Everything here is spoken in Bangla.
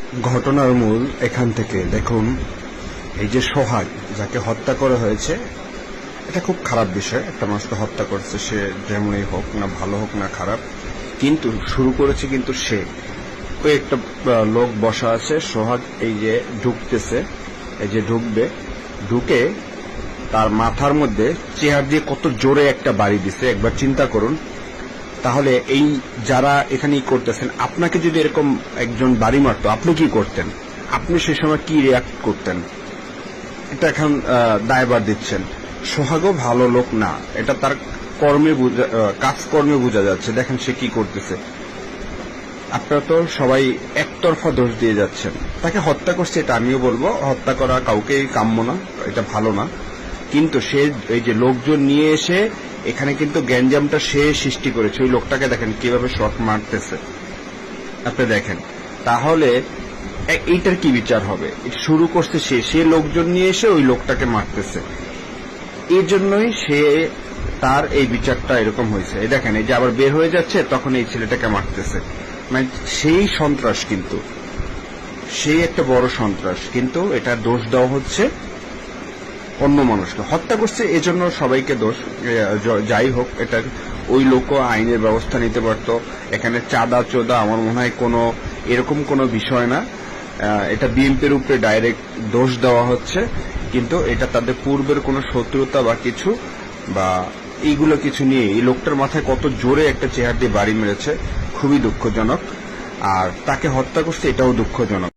ঘটনার মূল এখান থেকে দেখুন, এই যে সোহাগ যাকে হত্যা করা হয়েছে, এটা খুব খারাপ বিষয়। একটা মানুষকে হত্যা করছে, সে যেমনই হোক না, ভালো হোক না খারাপ, কিন্তু শুরু করেছে কিন্তু সে। ওই একটা লোক বসা আছে, সোহাগ এই যে ঢুকতেছে, এই যে ঢুকে তার মাথার মধ্যে চেয়ার দিয়ে কত জোরে একটা বাড়ি দিছে, একবার চিন্তা করুন। তাহলে এই যারা এখানে করতেছেন, আপনাকে যদি এরকম একজন বাড়ি মারতো, আপনি কি করতেন? আপনি সে সময় কি রিয়াক্ট করতেন? এটা এখন দায়ভার দিচ্ছেন। সোহাগও ভালো লোক না, এটা তার কাজকর্মে বোঝা যাচ্ছে। দেখেন সে কি করতেছে। আপনারা তো সবাই একতরফা দোষ দিয়ে যাচ্ছেন। তাকে হত্যা করছে, এটা আমিও বলবো, হত্যা করা কাউকেই কাম্য না, এটা ভালো না। কিন্তু সে এই যে লোকজন নিয়ে এসে এখানে কিন্তু গ্যাঞ্জামটা সে সৃষ্টি করেছে। ওই লোকটাকে দেখেন কিভাবে শট মারতেছে, আপনি দেখেন। তাহলে এইটার কি বিচার হবে? শুরু করছে সে লোকজন নিয়ে এসে ওই লোকটাকে মারতেছে। এই জন্যই সে তার এই বিচারটা এরকম হয়েছে। এই দেখেন, এই যে আবার বের হয়ে যাচ্ছে, তখন এই ছেলেটাকে মারতেছে। মানে সেই সন্ত্রাস, কিন্তু সেই একটা বড় সন্ত্রাস। কিন্তু এটা দোষ দেওয়া হচ্ছে অন্য মানুষকে। হত্যা করছে এজন্য সবাইকে দোষ। যাই হোক, এটা ওই লোকও আইনের ব্যবস্থা নিতে পারতো। এখানে চাঁদা চোদা আমার মনে হয় কোনো এরকম কোনো বিষয় না। এটা বিএনপির উপরে ডাইরেক্ট দোষ দেওয়া হচ্ছে, কিন্তু এটা তাদের পূর্বের কোনো শত্রুতা বা কিছু বা এইগুলো কিছু নিয়ে এই লোকটার মাথায় কত জোরে একটা চেয়ার দিয়ে বাড়ি মেরেছে, খুবই দুঃখজনক। আর তাকে হত্যা করছে, এটাও দুঃখজনক।